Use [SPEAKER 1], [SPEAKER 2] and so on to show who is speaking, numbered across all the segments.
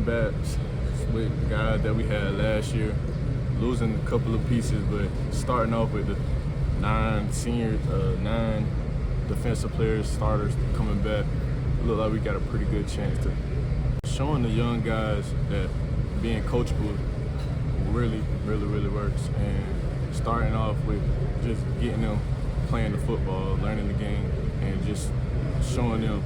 [SPEAKER 1] backs with the guys that we had last year, losing a couple of pieces, but starting off with the 9 defensive players, starters coming back, look like we got a pretty good chance to showing the young guys that being coachable really works, and starting off with just getting them playing the football, learning the game, and just showing them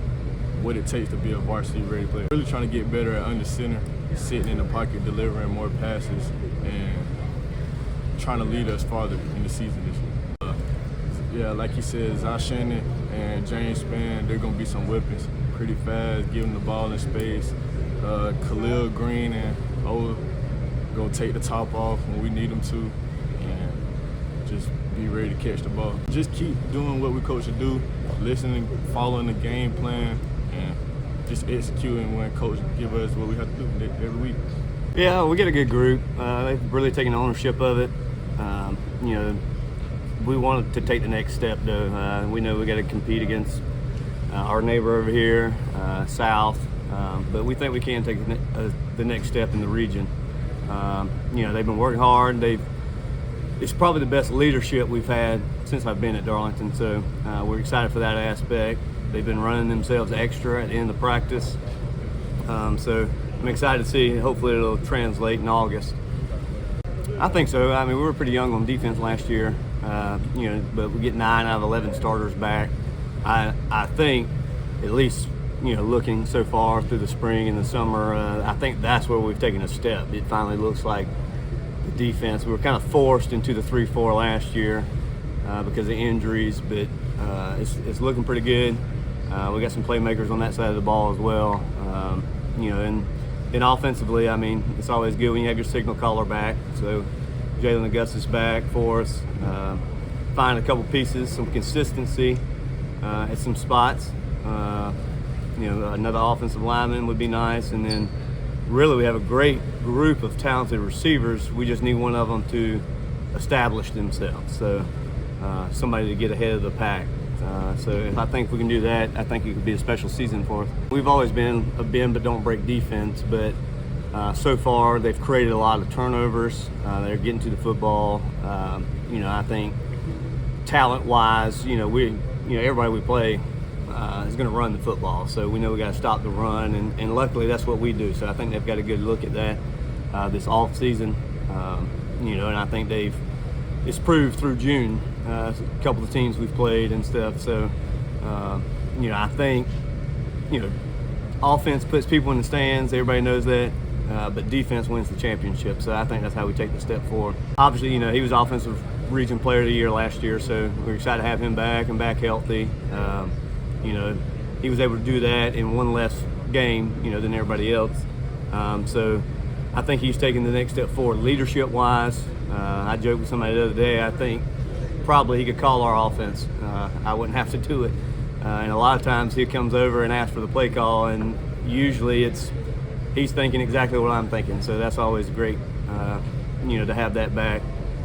[SPEAKER 1] what it takes to be a varsity ready player. Really trying to get better at under center, sitting in the pocket, delivering more passes, and trying to lead us farther in the season this year. Yeah, like you said, Zach Shannon and James Spann, they're going to be some weapons. Pretty fast, giving the ball in space. Khalil Green and Ola going to take the top off when we need them to, and just be ready to catch the ball. Just keep doing what we coach to do, listening, following the game plan, and just executing when coach give us what we have to do every week.
[SPEAKER 2] Yeah, we get a good group. They've really taken ownership of it. We wanted to take the next step, though. We know we got to compete against our neighbor over here, South, but we think we can take the next step in the region. They've been working hard. It's probably the best leadership we've had since I've been at Darlington, so we're excited for that aspect. They've been running themselves extra at the end of practice, so I'm excited to see. Hopefully it'll translate in August. I think so. I mean, we were pretty young on defense last year, but we get 9 out of 11 starters back. I think, at least, looking so far through the spring and the summer, I think that's where we've taken a step. It finally looks like the defense. We were kind of forced into the 3-4 last year because of injuries, but it's looking pretty good. We got some playmakers on that side of the ball as well. And offensively, I mean, it's always good when you have your signal caller back. So Jaylen Augustus back for us. Find a couple pieces, some consistency at some spots. Another offensive lineman would be nice. And then really we have a great group of talented receivers. We just need one of them to establish themselves. So somebody to get ahead of the pack. So if we can do that, I think it could be a special season for us. We've always been a bend but don't break defense, but so far they've created a lot of turnovers. They're getting to the football. I think talent-wise, everybody we play is going to run the football. So we know we got to stop the run, and luckily that's what we do. So I think they've got a good look at that this off season. And I think it's proved through June. A couple of teams we've played and stuff. So, I think, offense puts people in the stands. Everybody knows that. But defense wins the championship. So I think that's how we take the step forward. Obviously, he was Offensive Region Player of the Year last year. So we're excited to have him back and back healthy. He was able to do that in one less game, than everybody else. So I think he's taking the next step forward leadership-wise. I joked with somebody the other day, I think probably he could call our offense. I wouldn't have to do it. And a lot of times he comes over and asks for the play call, and usually he's thinking exactly what I'm thinking. So that's always great, to have that back.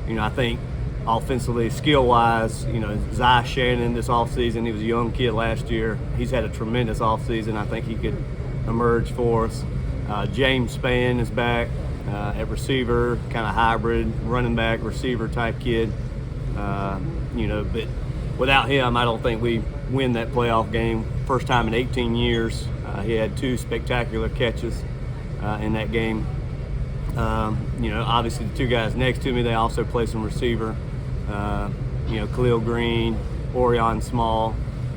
[SPEAKER 2] I think offensively, skill-wise, Zach Shannon this offseason, he was a young kid last year. He's had a tremendous offseason. I think he could emerge for us. James Spann is back at receiver, kind of hybrid, running back, receiver type kid. But without him, I don't think we win that playoff game. First time in 18 years. He had 2 spectacular catches in that game. Obviously the 2 guys next to me, they also play some receiver. Khalil Green, Orion Small.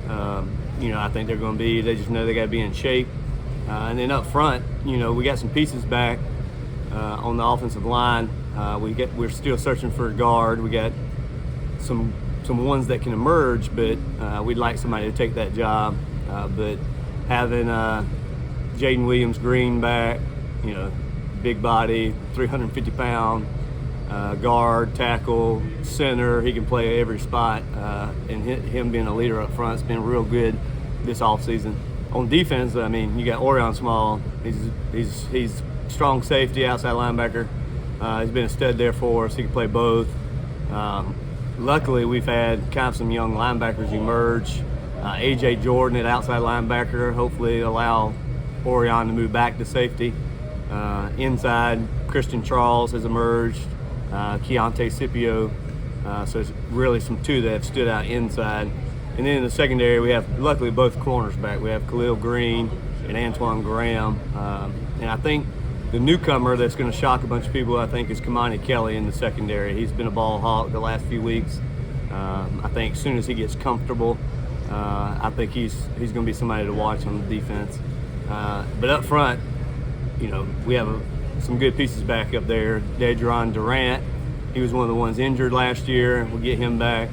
[SPEAKER 2] I think they just know they got to be in shape. And then up front, we got some pieces back on the offensive line. We're still searching for a guard. We got some ones that can emerge, but we'd like somebody to take that job. But having Jaden Williams-Green back, big body, 350-pound guard, tackle, center, he can play every spot. And him being a leader up front has been real good this offseason. On defense, I mean, you got Orion Small. He's strong safety, outside linebacker. He's been a stud there for us. He can play both. Luckily, we've had kind of some young linebackers emerge. A.J. Jordan at outside linebacker, hopefully allow Orion to move back to safety. Inside, Christian Charles has emerged, Keontae Scipio. So it's really two that have stood out inside. And then in the secondary, we have luckily both corners back. We have Khalil Green and Antoine Graham. And I think the newcomer that's going to shock a bunch of people, I think, is Kamani Kelly in the secondary. He's been a ball hawk the last few weeks. I think as soon as he gets comfortable, I think he's going to be somebody to watch on the defense. But up front, we have some good pieces back up there. Dedron Durant, he was one of the ones injured last year. We'll get him back.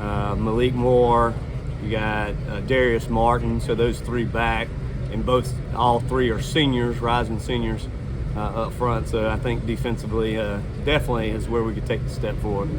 [SPEAKER 2] Malik Moore, you got Darius Martin. So those three back, and all three are seniors, rising seniors up front. So I think defensively, definitely is where we could take the step forward.